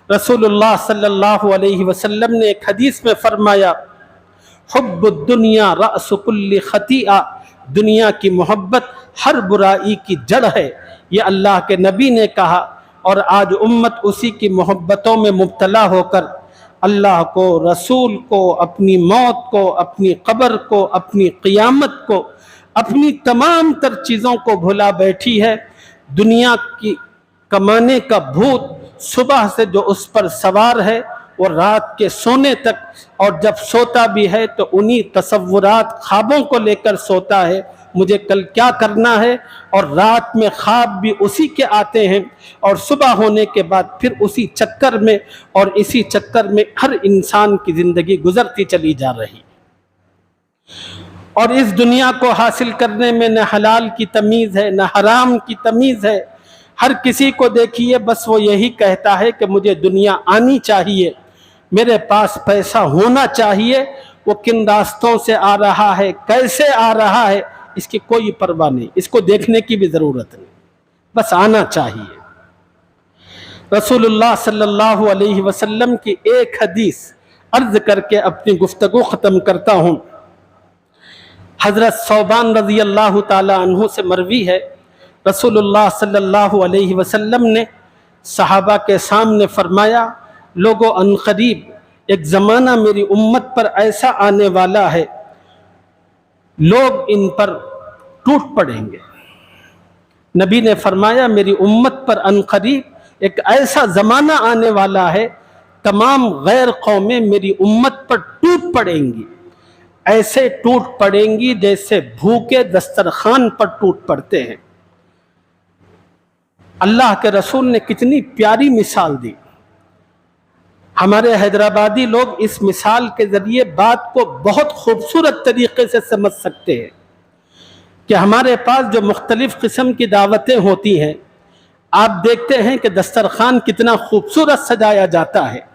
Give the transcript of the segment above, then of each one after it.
रसूलुल्लाह सल्लल्लाहु अलैहि वसल्लम ने एक हदीस में फरमाया, हुब्बुद दुनिया रअसु कुल्ली खतीआ, दुनिया की मोहब्बत हर बुराई की जड़ है। ये अल्लाह के नबी ने कहा, और आज उम्मत उसी की मोहब्बतों में मुब्तला होकर अल्लाह को, रसूल को, अपनी मौत को, अपनी कब्र को, अपनी क़ियामत को, अपनी तमाम तर चीज़ों को भुला बैठी है। दुनिया की कमाने का भूत सुबह से जो उस पर सवार है वो रात के सोने तक, और जब सोता भी है तो उन्हीं तसव्वुरात ख्वाबों को लेकर सोता है, मुझे कल क्या करना है, और रात में ख्वाब भी उसी के आते हैं, और सुबह होने के बाद फिर उसी चक्कर में, और इसी चक्कर में हर इंसान की ज़िंदगी गुजरती चली जा रही। और इस दुनिया को हासिल करने में न हलाल की तमीज़ है, न हराम की तमीज़ है। हर किसी को देखिए बस वो यही कहता है कि मुझे दुनिया आनी चाहिए, मेरे पास पैसा होना चाहिए, वो किन रास्तों से आ रहा है, कैसे आ रहा है, इसकी कोई परवाह नहीं, इसको देखने की भी ज़रूरत नहीं, बस आना चाहिए। रसूलुल्लाह सल्लल्लाहु अलैहि वसल्लम की एक हदीस अर्ज़ करके अपनी गुफ्तगू ख़त्म करता हूँ। हज़रत सौबान रज़ी अल्लाह ताला अन्हु से मरवी है, रसूलुल्लाह सल्लल्लाहु अलैहि वसल्लम ने सहाबा के सामने फरमाया, लोगों अनक़रीब एक ज़माना मेरी उम्मत पर ऐसा आने वाला है, लोग इन पर टूट पड़ेंगे। नबी ने फरमाया, मेरी उम्मत पर अनक़रीब एक ऐसा ज़माना आने वाला है, तमाम गैर कौमें मेरी उम्मत पर टूट पड़ेंगी, ऐसे टूट पड़ेंगी जैसे भूखे दस्तरखान पर टूट पड़ते हैं। अल्लाह के रसूल ने कितनी प्यारी मिसाल दी। हमारे हैदराबादी लोग इस मिसाल के ज़रिए बात को बहुत खूबसूरत तरीक़े से समझ सकते हैं कि हमारे पास जो मुख्तलिफ़ किस्म की दावतें होती हैं, आप देखते हैं कि दस्तरखान कितना खूबसूरत सजाया जाता है,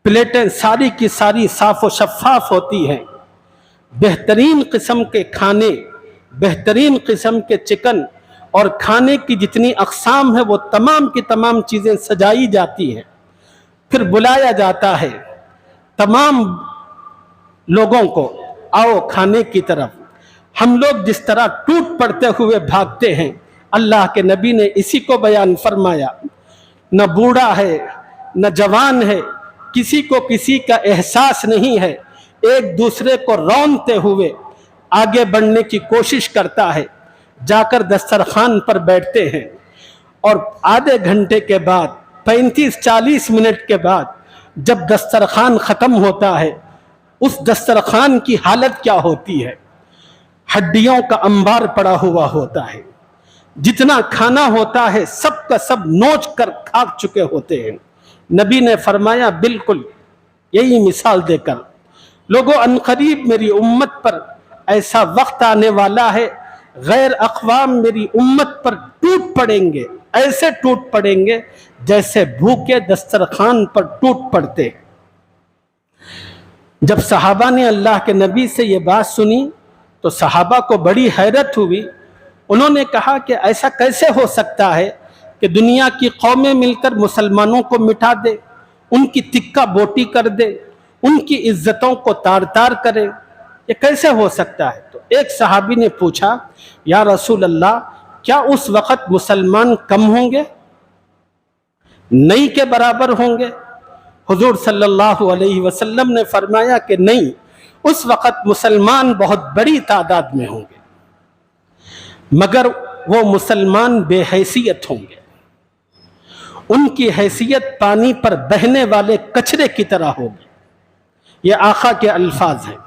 प्लेटें सारी की सारी साफ़ व शफ़ाफ़ होती हैं, बेहतरीन किस्म के खाने, बेहतरीन किस्म के चिकन और खाने की जितनी अक़साम है वो तमाम की तमाम चीज़ें सजाई जाती हैं। फिर बुलाया जाता है तमाम लोगों को, आओ खाने की तरफ। हम लोग जिस तरह टूट पड़ते हुए भागते हैं, अल्लाह के नबी ने इसी को बयान फरमाया। न बूढ़ा है न जवान है, किसी को किसी का एहसास नहीं है, एक दूसरे को रौंदते हुए आगे बढ़ने की कोशिश करता है, जाकर दस्तरखान पर बैठते हैं, और आधे घंटे के बाद 35-40 मिनट के बाद जब दस्तरखान ख़त्म होता है, उस दस्तरखान की हालत क्या होती है? हड्डियों का अंबार पड़ा हुआ होता है, जितना खाना होता है सब का सब नोच कर खा चुके होते हैं। नबी ने फरमाया, बिल्कुल यही मिसाल देकर, लोगों अनक़रीब मेरी उम्मत पर ऐसा वक्त आने वाला है, गैर अक़वाम मेरी उम्मत पर टूट पड़ेंगे, ऐसे टूट पड़ेंगे जैसे भूखे दस्तरखान पर टूट पड़ते हैं। जब सहाबा ने अल्लाह के नबी से ये बात सुनी तो सहाबा को बड़ी हैरत हुई। उन्होंने कहा कि ऐसा कैसे हो सकता है कि दुनिया की कौमें मिलकर मुसलमानों को मिटा दे, उनकी तिक्का बोटी कर दे, उनकी इज्जतों को तार तार करे, ये कैसे हो सकता है? तो एक सहाबी ने पूछा, या रसूल अल्लाह, क्या उस वक़्त मुसलमान कम होंगे, नहीं के बराबर होंगे? हुजूर सल्लल्लाहु अलैहि वसल्लम ने फरमाया कि नहीं, उस वक़्त मुसलमान बहुत बड़ी तादाद में होंगे, मगर वो मुसलमान बेहैसियत होंगे, उनकी हैसियत पानी पर बहने वाले कचरे की तरह होगी। ये आका के अल्फाज हैं।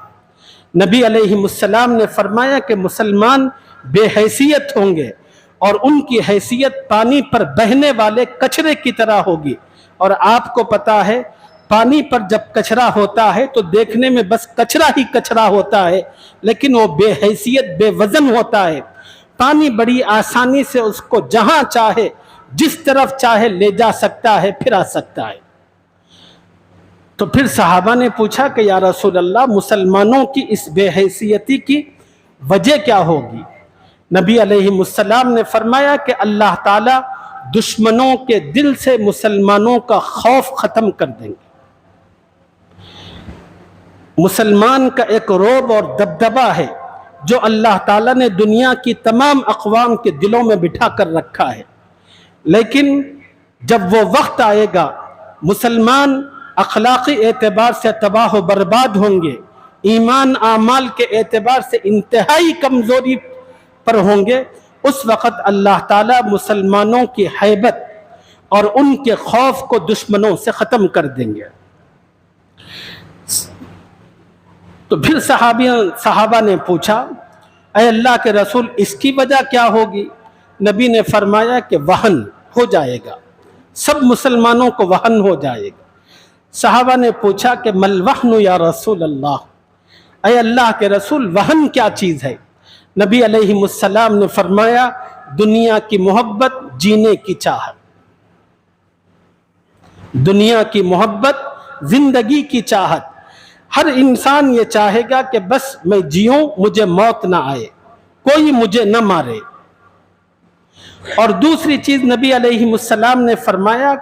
नबी अलैहिमुस्सलाम ने फरमाया कि मुसलमान बेहैसियत होंगे और उनकी हैसियत पानी पर बहने वाले कचरे की तरह होगी। और आपको पता है, पानी पर जब कचरा होता है तो देखने में बस कचरा ही कचरा होता है, लेकिन वो बेहैसियत बेवजन होता है। पानी बड़ी आसानी से उसको जहां चाहे, जिस तरफ चाहे ले जा सकता है, फिरा सकता है। तो फिर सहाबा ने पूछा कि या रसूल अल्लाह, मुसलमानों की इस बेहैसियती की वजह क्या होगी? नबी अलैहिमुस्सलाम ने फरमाया कि अल्लाह ताला دشمنوں کے دل سے مسلمانوں کا خوف ختم کر دیں گے۔ مسلمان کا ایک رعب اور دبدبہ ہے جو اللہ تعالیٰ نے دنیا کی تمام اقوام کے دلوں میں بٹھا کر رکھا ہے، لیکن جب وہ وقت آئے گا مسلمان اخلاقی اعتبار سے تباہ و برباد ہوں گے، ایمان اعمال کے اعتبار سے انتہائی کمزوری پر ہوں گے، اس وقت اللہ تعالیٰ مسلمانوں کی ہیبت اور ان کے خوف کو دشمنوں سے ختم کر دیں گے۔ تو پھر صحابہ نے پوچھا، اے اللہ کے رسول اس کی وجہ کیا ہوگی؟ نبی نے فرمایا کہ وہن ہو جائے گا، سب مسلمانوں کو وہن ہو جائے گا۔ صحابہ نے پوچھا کہ مل وہن یا رسول اللہ، اے اللہ کے رسول وہن کیا چیز ہے؟ نبی علیہ السلام نے فرمایا دنیا کی محبت، جینے کی چاہت، دنیا کی محبت، زندگی کی چاہت۔ ہر انسان یہ چاہے گا کہ بس میں جیوں، مجھے موت نہ آئے، کوئی مجھے نہ مارے۔ اور دوسری چیز نبی علیہ السلام نے فرمایا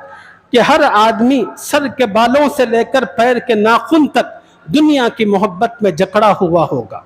کہ ہر آدمی سر کے بالوں سے لے کر پیر کے ناخن تک دنیا کی محبت میں جکڑا ہوا ہوگا۔